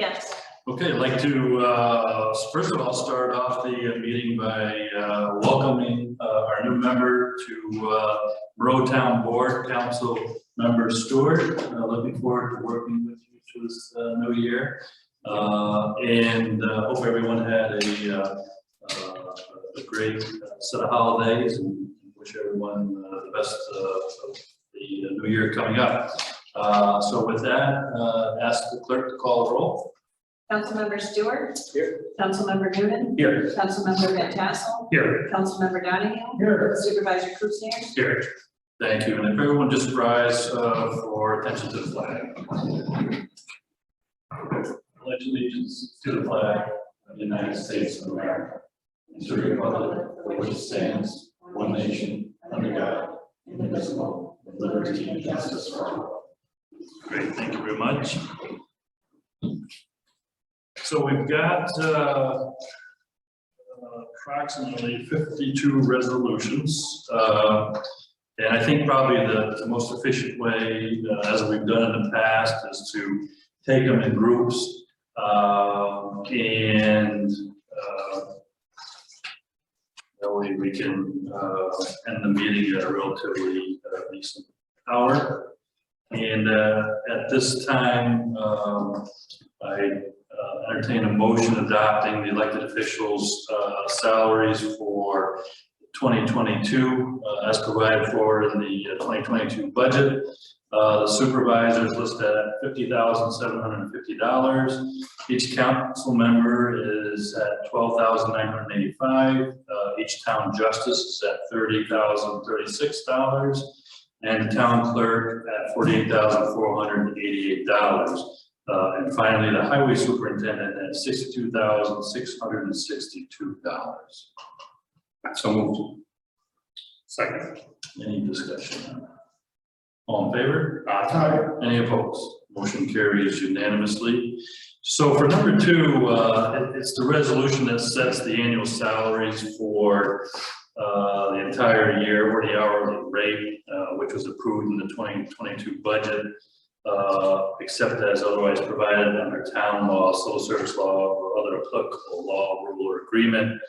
Yes. Okay, I'd like to first of all start off the meeting by welcoming our new member to Monroe Town Board, Council Member Stewart. Looking forward to working with you through this new year, and hope everyone had a great set of holidays, and wish everyone the best of the new year coming up. So with that, ask the clerk to call the roll. Councilmember Stewart. Here. Councilmember Newman. Here. Councilmember Van Tassel. Here. Councilmember Donahue. Here. Supervisor Kuznier. Here. Thank you. And if everyone just rise for attention to the flag. Pledge allegiance to the flag of the United States of America and to the republic for which it stands, one nation, under God, indivisible, with liberty and justice for all. Great. Thank you very much. So we've got approximately 52 resolutions, and I think probably the most efficient way, as we've done in the past, is to take them in groups and that way we can end the meeting at a relatively decent hour. And at this time, I entertain a motion adopting the elected officials' salaries for 2022 as provided for in the 2022 budget. The supervisors listed at $50,750. Each council member is at $12,985. Each town justice is at $30,036, and the town clerk at $48,488. And finally, the highway superintendent at $62,662. So moved. Second. Any discussion? All in favor? Aye. Any opposed? Motion carries unanimously. So for number two, it's the resolution that sets the annual salaries for the entire year, or the hourly rate, which was approved in the 2022 budget. Except as otherwise provided under town law, civil service law, or other applicable law, rule, or agreement.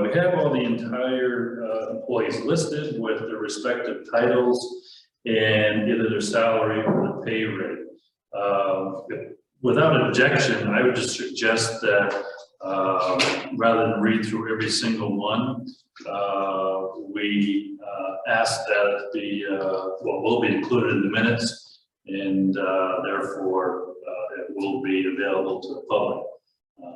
We have all the entire employees listed with their respective titles and either their salary or the pay rate. Without objection, I would just suggest that rather than read through every single one, we ask that will be included in the minutes. And therefore, it will be available to the public.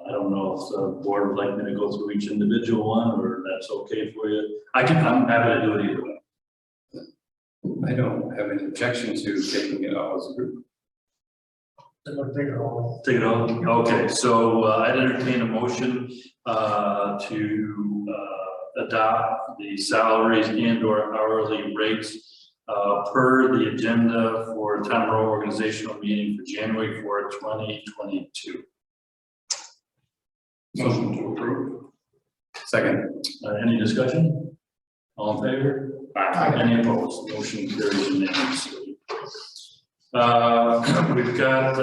I don't know if the board would like me to go through each individual one, or that's okay for you. I'm happy to do it either way. I don't have any objection to taking it all as a group. Take it all. Take it all. Okay, so I'd entertain a motion to adopt the salaries and/or hourly rates per the agenda for Town Row organizational meeting for January 4, 2022. Motion to approve. Second. Any discussion? All in favor? Aye. Any opposed? Motion carries unanimously. We've got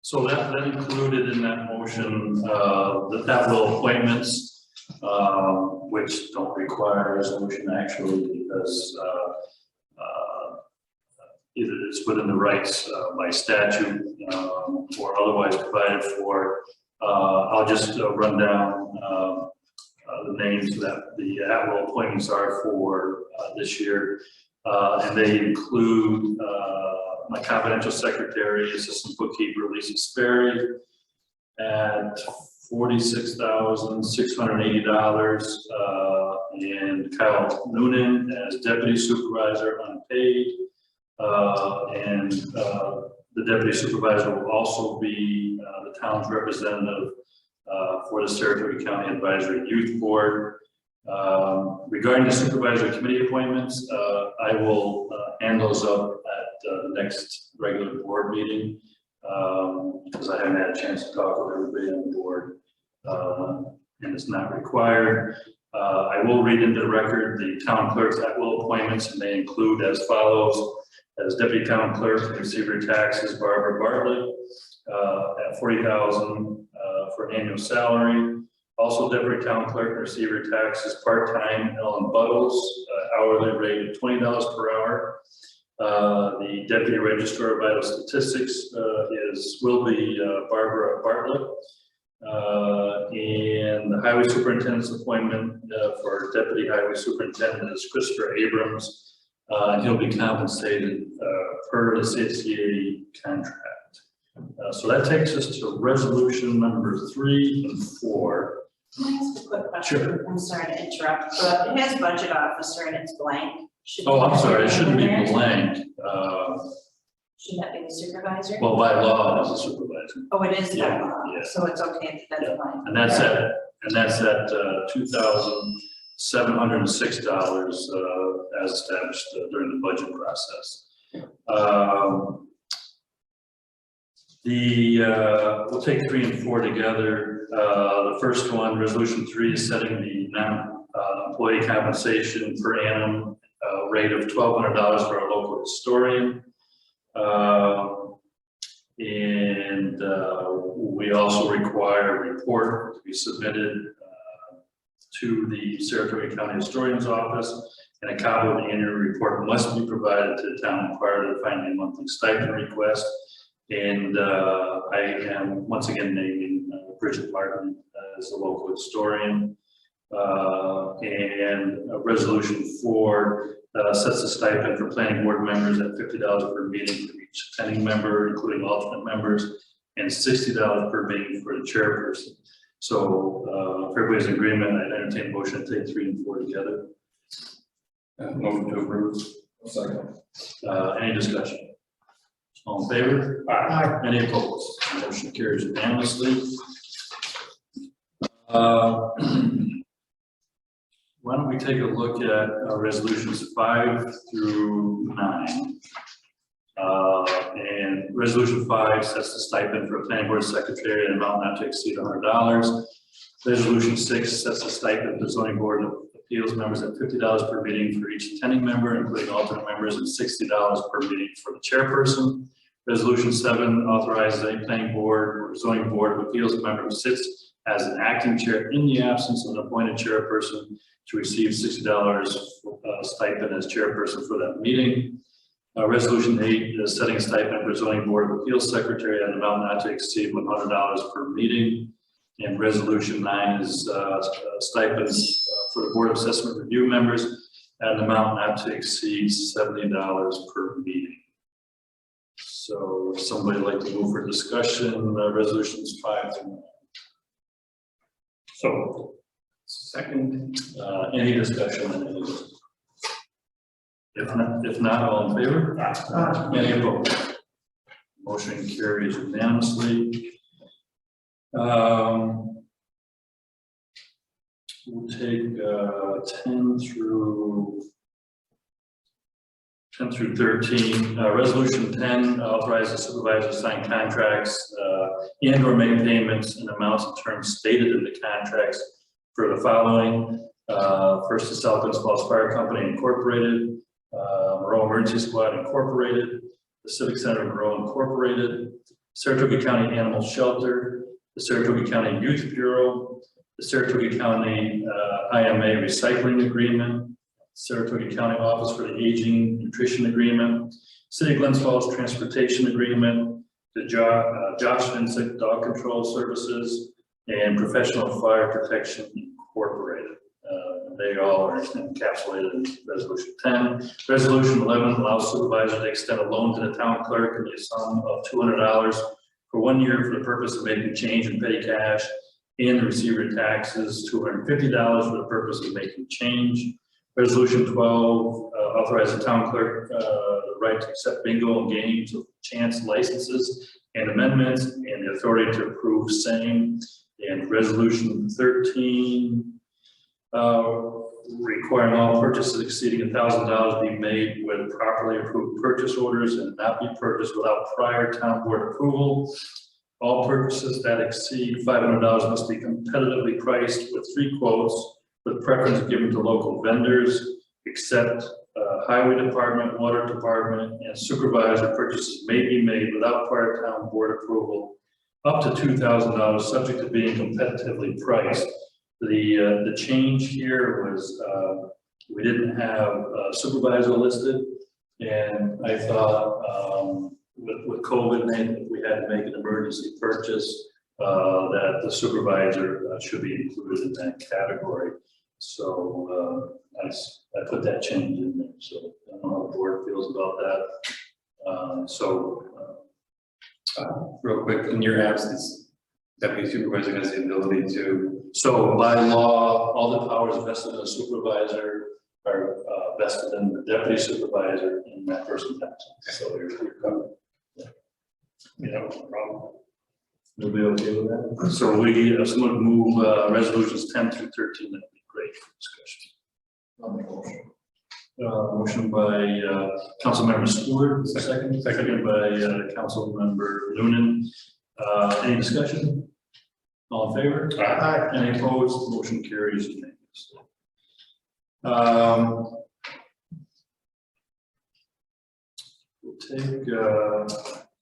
so that included in that motion the at-will appointments. Which don't require a resolution actually, because either it's within the rights by statute or otherwise provided for. I'll just run down the names that the at-will appointments are for this year, and they include my confidential secretary, assistant bookkeeper Lisa Sperry at $46,680, and Kyle Noonan as deputy supervisor unpaid, and the deputy supervisor will also be the town's representative for the Saratoga County Advisory Youth Board. Regarding the supervisory committee appointments, I will hand those up at the next regular board meeting. Because I haven't had a chance to talk with everybody on the board, and it's not required. I will read into the record the town clerk's at-will appointments, and they include as follows: as deputy town clerk and receiver taxes, Barbara Bartlett, at $40,000 for an annual salary. Also deputy town clerk and receiver taxes, part-time, Ellen Buttles, hourly rate of $20 per hour. The deputy registrar of vital statistics will be Barbara Bartlett. And the highway superintendent's appointment for deputy highway superintendent is Christopher Abrams. He'll be compensated per the CCA contract. So that takes us to resolution number 3 and 4. Can I ask a quick question? Sure. I'm sorry to interrupt, but it has budget officer and it's blank. Should Oh, we I'm have sorry, it that shouldn't in be there? blank. Should that be the supervisor? Well, by law, as a supervisor. Oh, it is Yeah, that law, yeah. so it's okay that that's Yeah. blank. And that's at $2,706 as established during the budget process. We'll take 3 and 4 together. The first one, resolution 3, is setting the non-employee compensation per annum rate of $1,200 for our local historian. We also require a report to be submitted to the Saratoga County Historian's Office, and a copy of the annual report must be provided to the town prior to finding a monthly stipend request. And I am once again naming Bridget Martin as the local historian. Resolution 4 sets the stipend for planning board members at $50 per meeting for each attending member, including alternate members, and $60 per meeting for the chairperson. So if everybody's in agreement, I'd entertain a motion to take 3 and 4 together. Motion to approve. Second. Any discussion? All in favor? Aye. Any opposed? Motion carries unanimously. Why don't we take a look at resolutions 5 through 9? And resolution 5 sets the stipend for a planning board secretary at an amount not to exceed $100. Resolution 6 sets the stipend for zoning board of appeals members at $50 per meeting for each attending member, including alternate members, and $60 per meeting for the chairperson. Resolution 7 authorizes a planning board or zoning board of appeals member who sits as an acting chair in the absence of an appointed chairperson to receive $60 stipend as chairperson for that meeting. Resolution 8 is setting a stipend for zoning board of appeals secretary at an amount not to exceed $100 per meeting. And resolution 9 is stipends for the board of assessment review members at an amount not to exceed $70 per meeting. So if somebody would like to move for discussion, resolutions 5 through 9. So Second. any discussion on any of this? If not, all in favor? Any opposed? Motion carries unanimously. We'll take 10 through 13. Resolution 10 authorizes the supervisor to sign contracts and or make payments in amounts and terms stated in the contracts for the following. First is South Bend Falls Fire Company Incorporated, Monroe Emergency Squad Incorporated, the Civic Center of Monroe Incorporated, Saratoga County Animal Shelter, the Saratoga County Youth Bureau, the Saratoga County IMA Recycling Agreement, Saratoga County Office for the Aging Nutrition Agreement, City of Glens Falls Transportation Agreement, the Josh Vincent Dog Control Services, and Professional Fire Protection Incorporated. They all are encapsulated in Resolution 10. Resolution 11 allows supervisor to extend a loan to the town clerk in the sum of $200 for 1 year for the purpose of making change in petty cash and the receiver taxes, $250 for the purpose of making change. Resolution 12 authorizes the town clerk the right to accept bingo and games of chance licenses and amendments and the authority to approve same. And resolution 13 requiring all purchases exceeding $1,000 be made with properly approved purchase orders and not be purchased without prior town board approval. All purchases that exceed $500 must be competitively priced with 3 quotes, with preference given to local vendors, except highway department, water department, and supervisor purchases may be made without prior town board approval up to $2,000, subject to being competitively priced. The change here was, we didn't have a supervisor listed, and I thought, with COVID, if we had to make an emergency purchase, that the supervisor should be included in that category. So I put that change in there. So I don't know how the board feels about that. Real quick, in your absence, deputy supervisor has the ability to. So by law, all the powers vested in a supervisor are vested in the deputy supervisor in that person's absence. So you're covered. You know, no problem. Nobody okay with that? So someone would move resolutions 10 through 13. That'd be great for discussion. I'll make a motion. Motion by Councilmember Stewart, seconded by Councilmember Noonan. Any discussion? All in favor? Aye. Any opposed? Motion carries unanimously.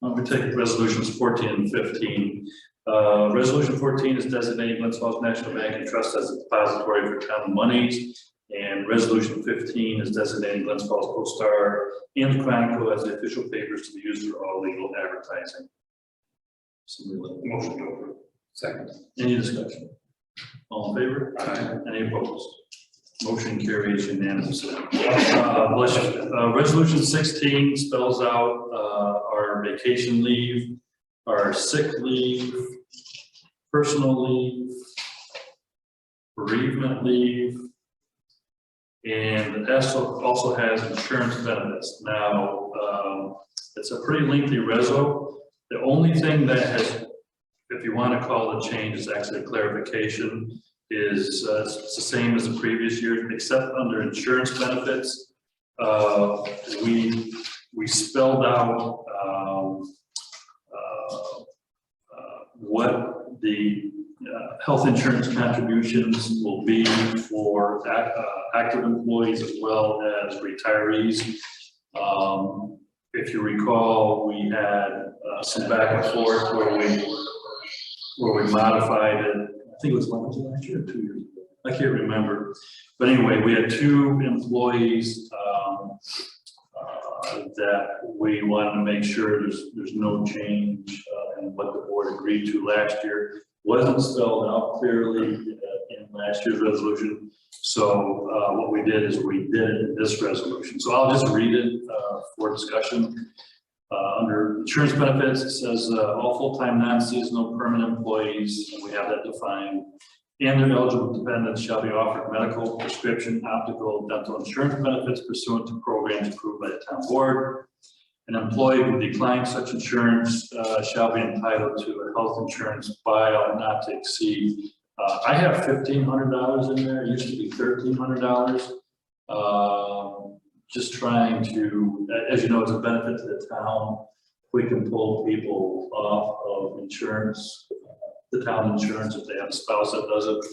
We'll take resolutions 14 and 15. Resolution 14 is designating Glens Falls National Bank and Trust as a depository for town monies. And resolution 15 is designating Glens Falls Post-Star and the Chronicle as the official papers to be used for all legal advertising. Somebody let the motion go through. Second. Any discussion? All in favor? Aye. Any opposed? Motion carries unanimously. Resolution 16 spells out our vacation leave, our sick leave, personal leave, bereavement leave, and it also has insurance benefits. Now, it's a pretty lengthy reso. The only thing that has, if you want to call it a change, is actually a clarification, is it's the same as the previous year, except under insurance benefits. We spelled out what the health insurance contributions will be for active employees as well as retirees. If you recall, we had some back and forth where we modified it. I think it was last year or 2 years ago. I can't remember. But anyway, we had 2 employees that we wanted to make sure there's no change in what the board agreed to last year. Wasn't spelled out clearly in last year's resolution. So what we did is we did it in this resolution. So I'll just read it for discussion. Under insurance benefits, it says all full-time non-seasonal permanent employees, and we have that defined, and their eligible dependents shall be offered medical, prescription, optical, dental insurance benefits pursuant to programs approved by the town board. An employee who declines such insurance shall be entitled to a health insurance buyout not to exceed. I have $1,500 in there. It used to be $1,300. Just trying to, as you know, it's a benefit to the town. We can pull people off of insurance, the town insurance, if they have a spouse that does it.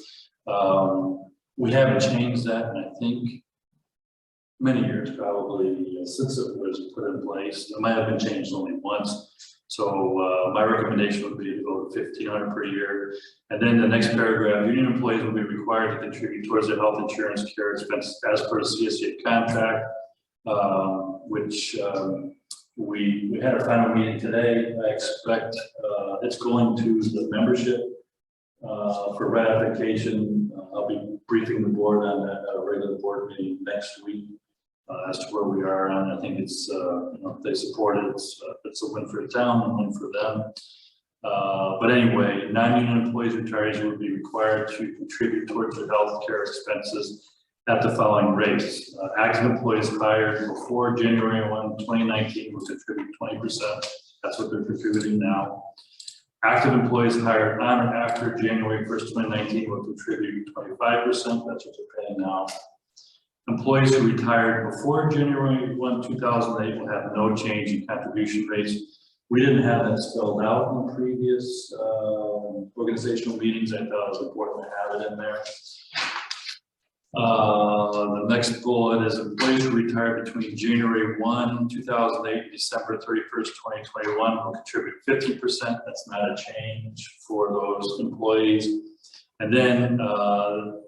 We haven't changed that, and I think many years, probably since it was put in place. It might have been changed only once. So my recommendation would be to go to $1,500 per year. And then the next paragraph, union employees will be required to contribute towards their health insurance care expenses as per the CSA contract, which we had our final meeting today. I expect it's going to the membership for ratification. I'll be briefing the board on that at a regular board meeting next week as to where we are on. I think it's, you know, if they support it, it's a win for the town and a win for them. But anyway, non-union employees, retirees would be required to contribute towards their health care expenses at the following rates. Active employees hired before January 1, 2019 will contribute 20%. That's what they're contributing now. Active employees hired on or after January 1st, 2019 will contribute 25%. That's what they're paying now. Employees who retired before January 1, 2008 will have no change in contribution rates. We didn't have that spelled out in previous organizational meetings. I thought it was important to have it in there. The next bullet is employees who retired between January 1, 2008, and December 31st, 2021 will contribute 50%. That's not a change for those employees. And then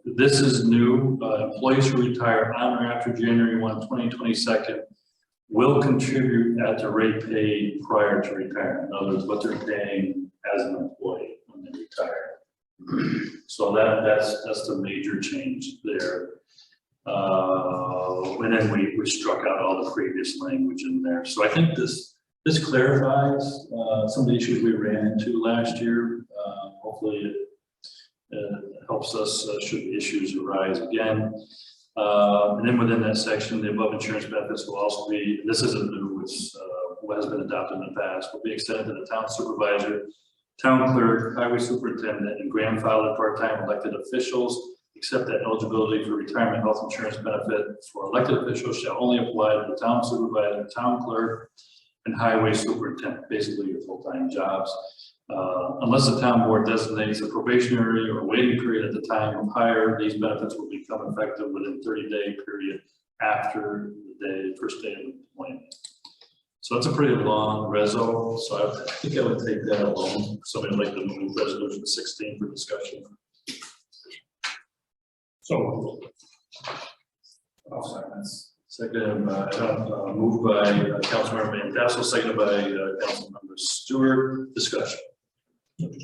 this is new. Employees who retire on or after January 1, 2022 will contribute at the rate paid prior to retirement. In other words, what they're paying as an employee when they retire. So that's the major change there. And then we struck out all the previous language in there. So I think this clarifies some of the issues we ran into last year. Hopefully it helps us should issues arise again. And then within that section, the above insurance benefits will also be, this isn't new, it's what has been adopted in the past, will be extended to the town supervisor, town clerk, highway superintendent, and grandfathered part-time elected officials, except that eligibility for retirement health insurance benefit for elected officials shall only apply to the town supervisor, town clerk, and highway superintendent, basically your full-time jobs. Unless the town board designates a probationary or waiting period at the time of hire, these benefits will become effective within 30-day period after the first day of employment. So that's a pretty long reso, so I think I would take that alone. Somebody would like to move resolution 16 for discussion. So. Second, moved by Councilmember Van Tassel, seconded by Councilmember Stewart. Discussion.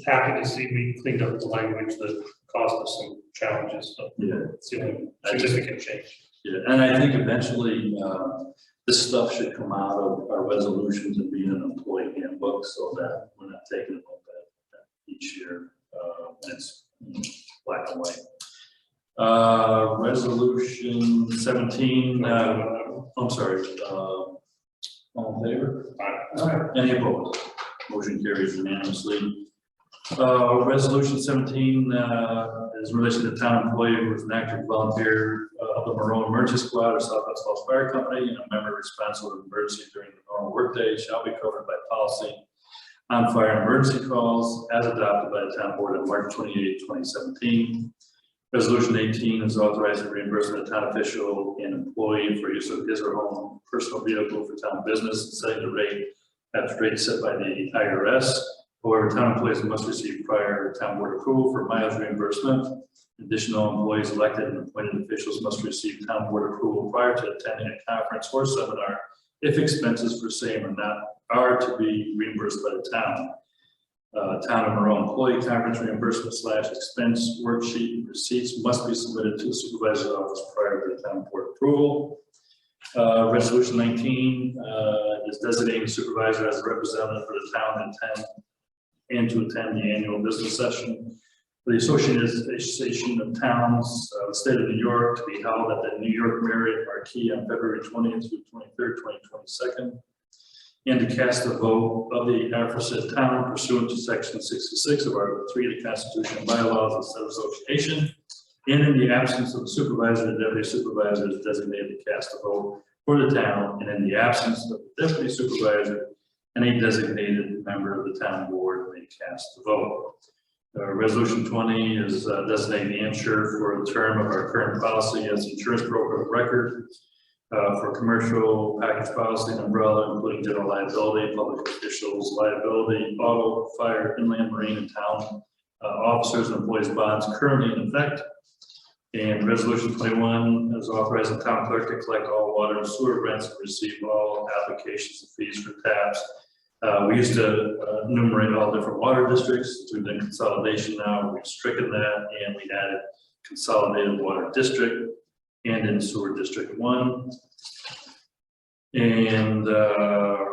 Happy to see we cleaned up the language that caused us some challenges, but Yeah, it's the only significant change. yeah, and I think eventually this stuff should come out of our resolutions and be in an employee handbook, so that we're not taking it up each year. It's black and white. Resolution 17. I'm sorry. All in favor? Aye. Any opposed? Motion carries unanimously. Resolution 17 is in relation to town employee who is an active volunteer of the Marone Emergency Squad or Southwest Falls Fire Company and a member responsible for emergency during the normal workday shall be covered by policy on fire and emergency calls as adopted by the town board on March 28, 2017. Resolution 18 is authorizing reimbursement of town official and employee for use of his or her own personal vehicle for town business and setting the rate at the rate set by the IRS. However, town employees must receive prior town board approval for mileage reimbursement. Additional employees elected and appointed officials must receive town board approval prior to attending a conference or seminar if expenses for same are to be reimbursed by the town. Town of Monroe employee conference reimbursement / expense worksheet and receipts must be submitted to the supervisor's office prior to the town board approval. Resolution 19 is designating supervisor as a representative for the town to attend the annual business session for the Association of Towns, the state of New York, to be held at the New York Marriott Marquis on February 20th through 23rd, 2022. And to cast a vote of the aforesaid town pursuant to section 66 of Article 3 of the Constitution and bylaws of said association, and in the absence of the supervisor, the deputy supervisor is designated to cast a vote for the town, and in the absence of the deputy supervisor, any designated member of the town board may cast the vote. Resolution 20 is designating the insurer for the term of our current policy as insurance broker of record. For commercial package policy and umbrella, including general liability, public officials liability, auto, fire, inland, marine, and town officers and employees bonds currently in effect. And resolution 21 is authorizing the town clerk to collect all water and sewer rents and receive all applications and fees for taps. We used to enumerate all different water districts. We've done consolidation now. We've stricken that, and we added consolidated water district and in sewer district 1. And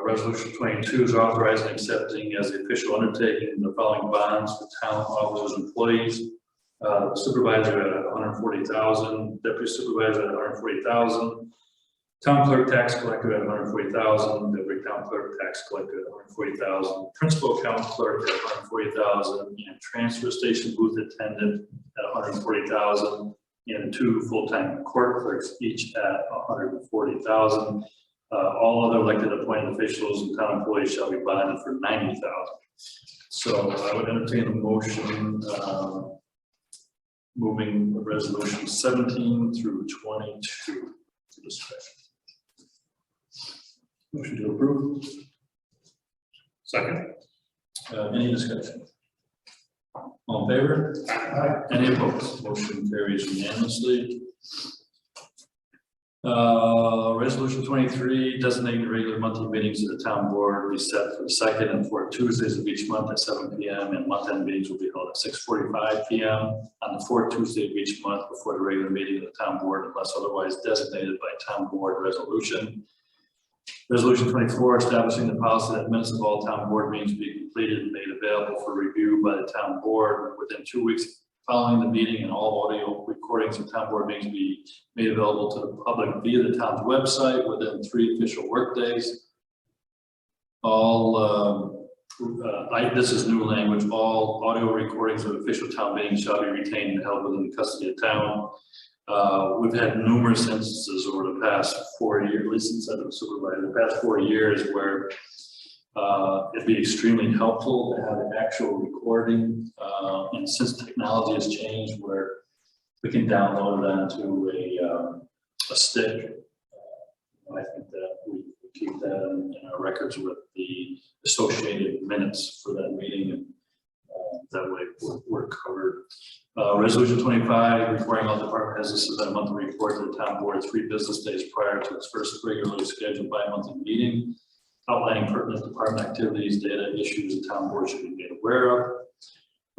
resolution 22 is authorizing accepting as the official undertaking the following bonds for town officers and employees. Supervisor at 140,000, deputy supervisor at 140,000, town clerk tax collector at 140,000, deputy town clerk tax collector at 140,000, principal account clerk at 140,000, and transfer station booth attendant at 140,000. And 2 full-time court clerks, each at 140,000. All other elected appointed officials and town employees shall be bonded for 90,000. So I would entertain a motion moving the resolution 17 through 22 for discussion. Motion to approve. Second. Any discussion? All in favor? Aye. Any opposed? Motion carries unanimously. Resolution 23, designating the regular monthly meetings of the town board be set for the second and fourth Tuesdays of each month at 7 p.m. and month-end meetings will be held at 6:45 p.m. on the fourth Tuesday of each month before the regular meeting of the town board unless otherwise designated by town board resolution. Resolution 24, establishing the policy that minutes of all town board meetings be completed and made available for review by the town board within 2 weeks following the meeting, and all audio recordings of town board meetings be made available to the public via the town's website within 3 official work days. All, this is new language, all audio recordings of official town meetings shall be retained and held within the custody of town. We've had numerous instances over the past 4 years, at least since I've been supervisor, the past 4 years where it'd be extremely helpful to have an actual recording. And since technology has changed where we can download it onto a stick, I think that we keep that in our records with the associated minutes for that meeting, and that way we're covered. Resolution 25, requiring all department heads to submit a monthly report to the town board 3 business days prior to its first regularly scheduled bi-monthly meeting, outlining pertinent department activities, data, issues the town board should be made aware of.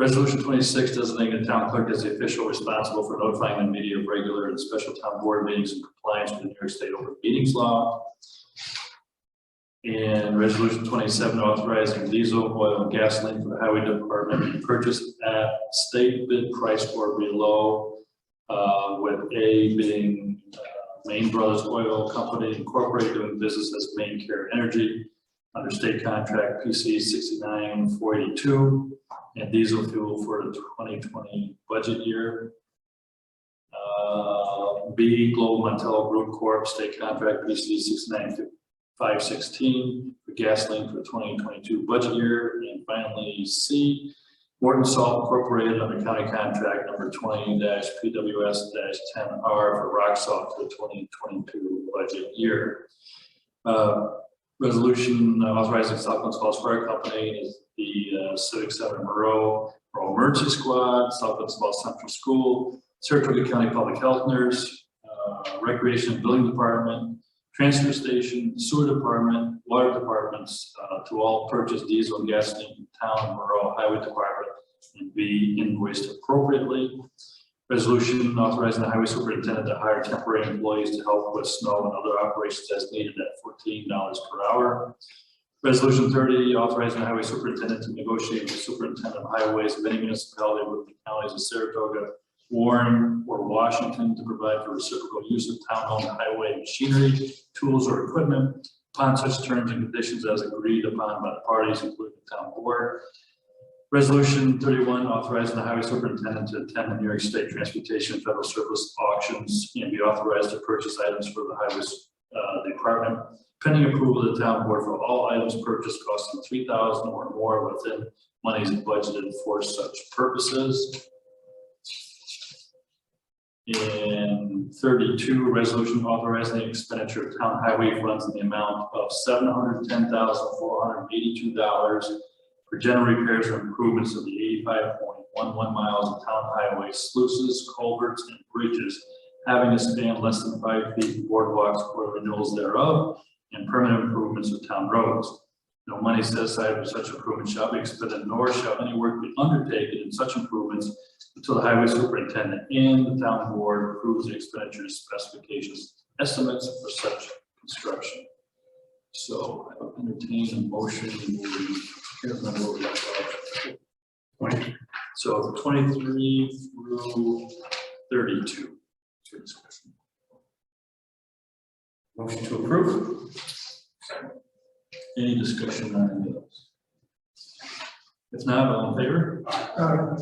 Resolution 26, designating the town clerk as the official responsible for notifying the media of regular and special town board meetings in compliance with the New York State Open Meetings Law. And resolution 27, authorizing diesel, oil, and gasoline for the highway department to be purchased at state bid price or below, with A being Main Brothers Oil Company Incorporated, doing business as Main Care Energy under state contract PC 69482, and diesel fuel for the 2020 budget year. B, Global Montello Group Corp. State contract PC 69516 for gasoline for the 2022 budget year. And finally, C, Morton Salt Incorporated under county contract number 20-PWS-10R for rock salt for the 2022 budget year. Resolution authorizing Southland Falls Fire Company is the Civic Center Monroe Emergency Squad, Southland Falls Central School, Saratoga County Public Health Nurse, Recreation and Building Department, Transfer Station, Sewer Department, Water Departments to all purchase diesel and gasoline from Town and Monroe Highway Department and be invoiced appropriately. Resolution authorizing the highway superintendent to hire temporary employees to help with snow and other operations as needed at $14 per hour. Resolution 30, authorizing the highway superintendent to negotiate with the superintendent of highways of any municipality with the counties of Saratoga, Warren, or Washington to provide for reciprocal use of town-owned highway machinery, tools, or equipment upon such terms and conditions as agreed upon by the parties, including the town board. Resolution 31, authorizing the highway superintendent to attend the New York State Transportation and Federal Service auctions and be authorized to purchase items for the highways department, pending approval of the town board for all items purchased costing $3,000 or more within monies budgeted for such purposes. And 32, resolution authorizing the expenditure of town highway funds in the amount of $710,482 for general repairs or improvements of the 85.11 miles of town highway, sluices, culverts, and bridges having a span less than 5 feet, boardwalks or renewals thereof, and permanent improvements of town roads. No money set aside for such improvements shall be expended, nor shall any work be undertaken in such improvements until the highway superintendent and the town board approves the expenditures, specifications, estimates for such construction. So I will entertain a motion. So 23 through 32. Motion to approve. Any discussion on any of those? If not, all in favor?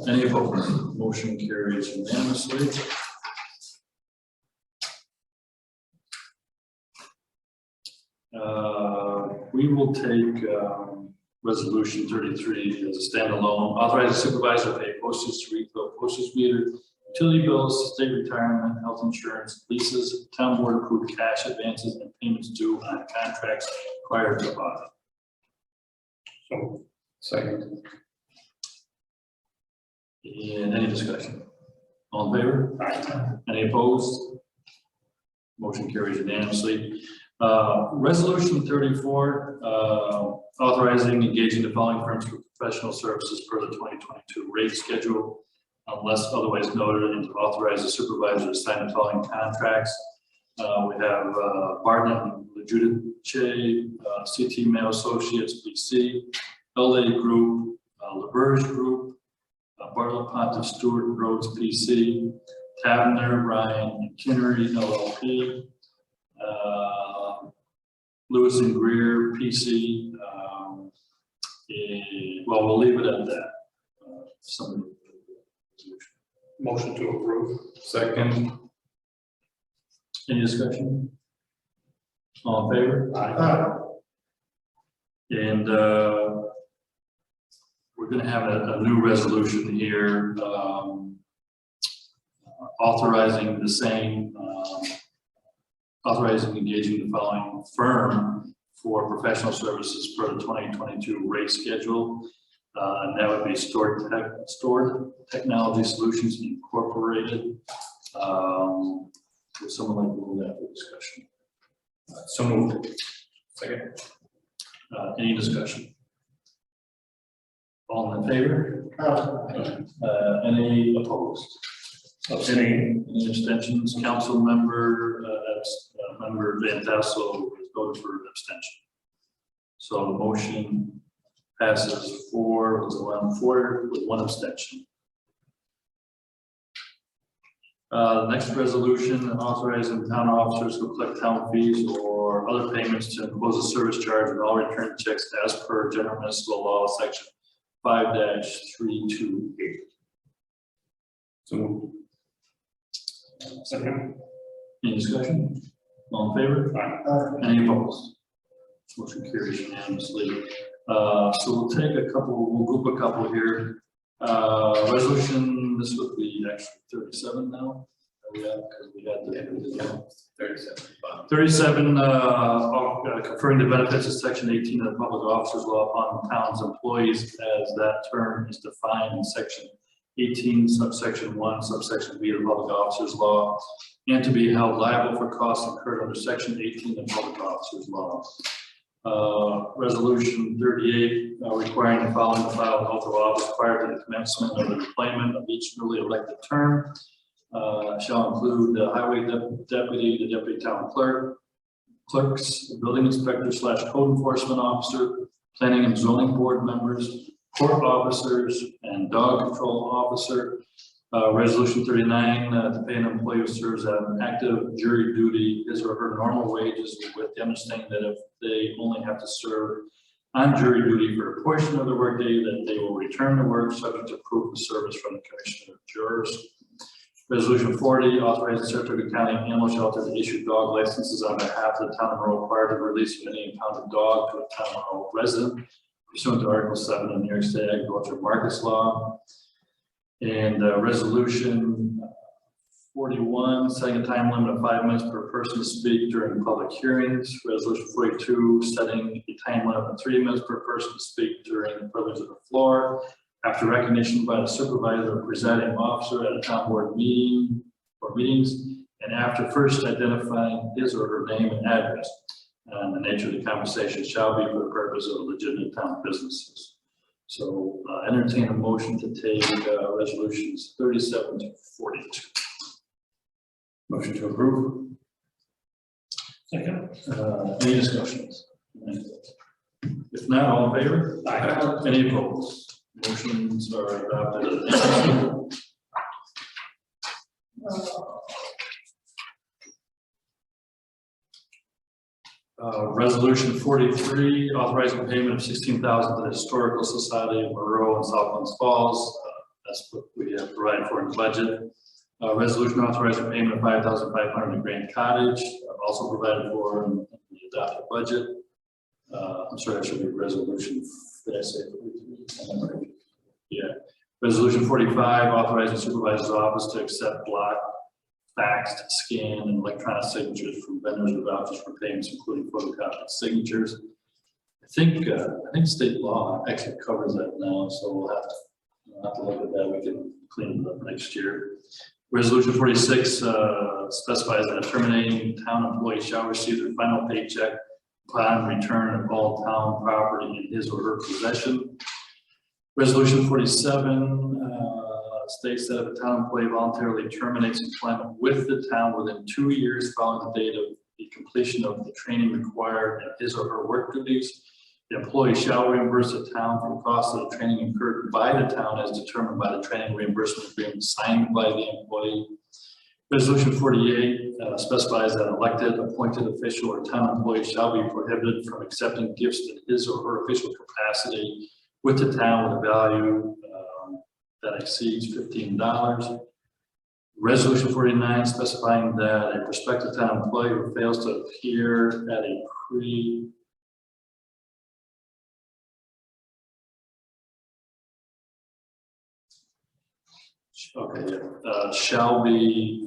Any opposed? Motion carries unanimously. We will take resolution 33 as a standalone. Authorize the supervisor to pay postage to refill postage meter utility bills, state retirement, health insurance, leases, town board approved cash advances, and payments due on contracts prior to audit. So, Second. And any discussion? All in favor? Aye. Any opposed? Motion carries unanimously. Resolution 34, authorizing engaging the following firms for professional services per the 2022 rate schedule, unless otherwise noted, and to authorize the supervisor to sign the following contracts. We have Barton and Lejudice, CT Mail Associates, BC, LA Group, LaBerge Group, Bartlett Pontiff Stewart Rhodes, PC, Tavener, Ryan, and Kinnery, LLP, Lewis and Greer, PC. Well, we'll leave it at that. Somebody. motion to approve. Second. Any discussion? All in favor? Aye. And we're going to have a new resolution here authorizing the same, authorizing engaging the following firm for professional services for the 2022 rate schedule. And that would be Stored Technology Solutions Incorporated. Would someone like to move that for discussion? So moved. Second. Any discussion? All in favor? Any opposed? Any abstentions? Council member, member Van Tassel voted for abstention. So the motion passes 4 with one abstention. Next resolution authorizing town officers to collect town fees or other payments to impose a service charge on all return checks as per general municipal law section 5-328. So moved. Second. Any discussion? All in favor? Aye. Any opposed? Motion carries unanimously. So we'll take a couple, we'll group a couple here. Resolution, this would be actually 37 now. Yeah, because we had the 37. 37, conferring the benefits of section 18 of the public officers law upon town's employees as that term is defined in section 18 subsection 1 subsection B of the public officers law, and to be held liable for costs incurred under section 18 of the public officers law. Resolution 38, requiring the following to file an oath of office prior to the commencement of the employment of each newly elected term. Shall include the highway deputy, the deputy town clerk, clerks, the building inspector / code enforcement officer, planning and zoning board members, court officers, and dog control officer. Resolution 39, to pay an employee who serves at an active jury duty his or her normal wages, with the understanding that if they only have to serve on jury duty for a portion of the workday, that they will return to work subject to proof of service from the Commissioner of Jurors. Resolution 40, authorizing Saratoga County Animal Shelter to issue dog licenses on behalf of the town of Monroe prior to the release of any impounded dog to a town of Monroe resident pursuant to Article 7 of New York State Agricultural Markets Law. And resolution 41, setting a time limit of 5 minutes per person to speak during public hearings. Resolution 42, setting a time limit of 3 minutes per person to speak during the privilege of the floor, after recognition by the supervisor or presiding officer at a town board meeting or meetings, and after first identifying his or her name and address. And the nature of the conversation shall be for the purpose of legitimate town businesses. So entertain a motion to take resolutions 37 to 42. Motion to approve. Second. Any discussions? If not, all in favor? Aye. Any opposed? Motions are adopted. Resolution 43, authorizing payment of $16,000 to the Historical Society of Monroe and Southlands Falls. That's what we have provided for in the budget. Resolution authorizing payment of $5,500 to Grand Cottage, also provided for in the adopted budget. I'm sorry, that should be resolution. Did I say 43? Yeah. Resolution 45, authorizing supervisor's office to accept block, faxed, scan, and electronic signatures from vendors or vouchers for payments, including photocopied signatures. I think state law actually covers that now, so we'll have to look at that. We can clean it up next year. Resolution 46 specifies that a terminating town employee shall receive their final paycheck upon return of all town property in his or her possession. Resolution 47 states that if a town employee voluntarily terminates employment with the town within 2 years following the date of the completion of the training required in his or her work duties, the employee shall reimburse the town for the cost of the training incurred by the town as determined by the training reimbursement agreement signed by the employee. Resolution 48 specifies that an elected, appointed official or town employee shall be prohibited from accepting gifts in his or her official capacity with the town with a value that exceeds $15. Resolution 49 specifying that a prospective town employee who fails to appear at a shall be,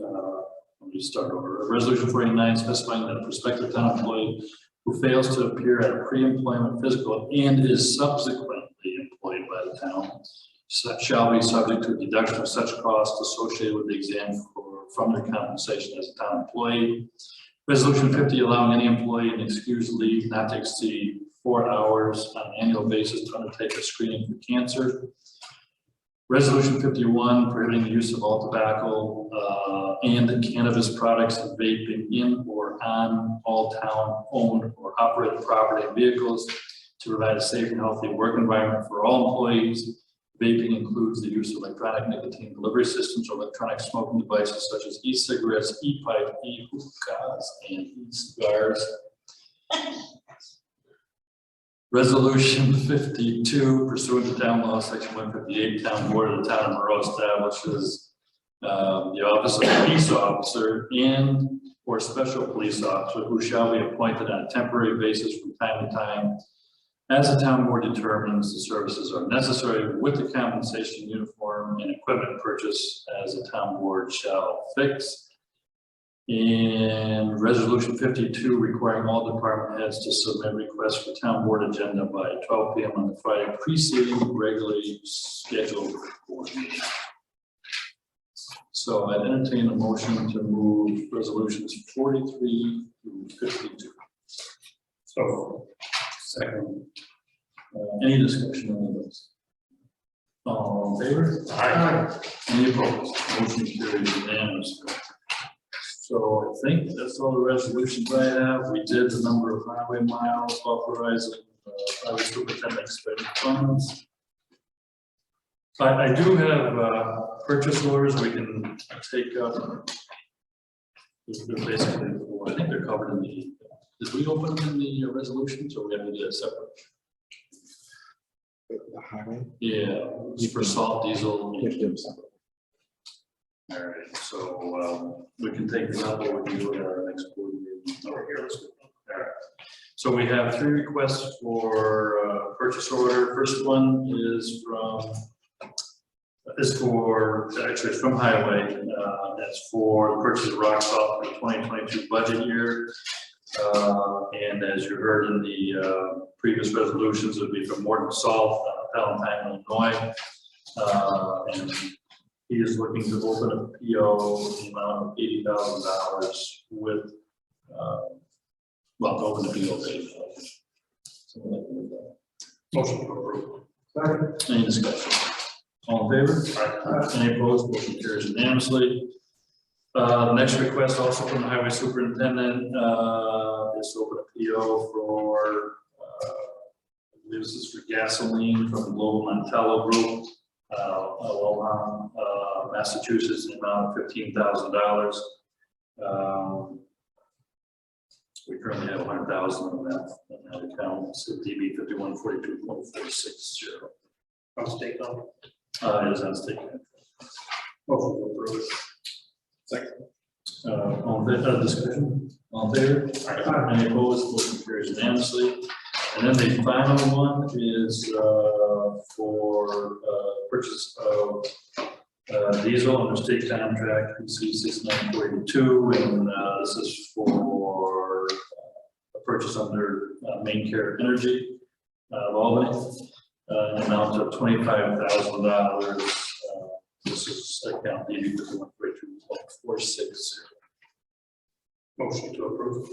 let me start over. Resolution 49 specifying that a prospective town employee who fails to appear at a pre-employment physical and is subsequently employed by the town shall be subject to a deduction of such costs associated with the exam from their compensation as a town employee. Resolution 50 allowing any employee an excused leave not to exceed 4 hours on an annual basis to undertake a screening for cancer. Resolution 51 prohibiting the use of all tobacco and cannabis products and vaping in or on all town owned or operated property and vehicles to provide a safe and healthy work environment for all employees. Vaping includes the use of electronic nicotine delivery systems or electronic smoking devices such as e-cigarettes, e-pipe, e-hookahs, and e-cigars. Resolution 52, pursuant to town law, section 158, town board of the town of Monroe establishes the office of police officer and or special police officer who shall be appointed on a temporary basis from time to time as the town board determines the services are necessary with the compensation, uniform, and equipment purchase as the town board shall fix. And resolution 52 requiring all department heads to submit requests for town board agenda by 12 p.m. on the Friday preceding the regularly scheduled board meeting. So I entertain a motion to move resolutions 43 through 52. So, Second. Any discussion on those? All in favor? Aye. Any opposed? Motion carries unanimously. So I think that's all the resolutions I have. We did the number of highway miles authorizing highway superintendent expended funds. I do have purchase orders we can take up. They're basically, I think they're covered in the, did we open them in the resolutions or we have to do it separate? The highway? Yeah, it's for salt, diesel. You have to do them separate. All right, so we can take them out, or we can do it at our next board meeting. Over here, let's go. All right. So we have 3 requests for purchase order. First one is actually it's from Highway. That's for the purchase of rock salt for the 2022 budget year. And as you heard in the previous resolutions, it would be from Morton Salt, Valentine, Illinois. And he is looking to open a PO in the amount of $80,000 with, well, to open the PO of $80,000. motion to approve. Any discussion? All in favor? Any opposed? Motion carries unanimously. The next request also from the highway superintendent is to open a PO for, I believe this is for gasoline from the Global Montello Group, Massachusetts, in the amount of $15,000. We currently have 100,000 on that account. It's DB 5142.460. On state level. It is on state. Motion to approve. Second. All in favor, discussion? All in favor? Any opposed? Motion carries unanimously. And then the final one is for purchase of diesel under state contract, PC 6942, and this is for a purchase under Main Care Energy of Albany, an amount of $25,000. This is account DB 5142.460. Motion to approve.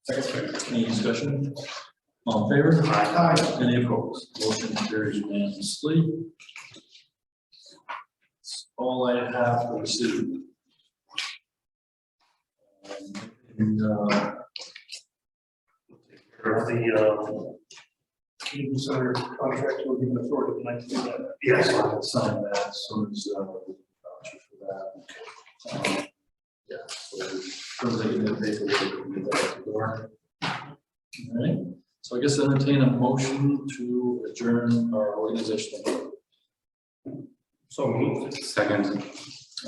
Second. Any discussion? All in favor? Aye. Any opposed? Motion carries unanimously. That's all I have for the city. And, For the, community center contract, we'll give an authority tonight to do that. yes, I'll sign that as soon as voucher for that. Yeah, so as soon as I get the paperwork, we'll get that out the door. All right, so I guess entertain a motion to adjourn our organizational meeting. So moved. Second.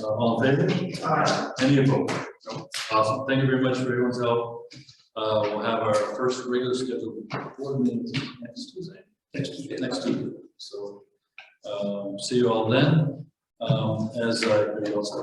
All in favor? Any opposed? No. Awesome. Thank you very much for everyone's help. We'll have our first regular scheduled board meeting next Tuesday. Next Tuesday. So, see you all then. As everybody else.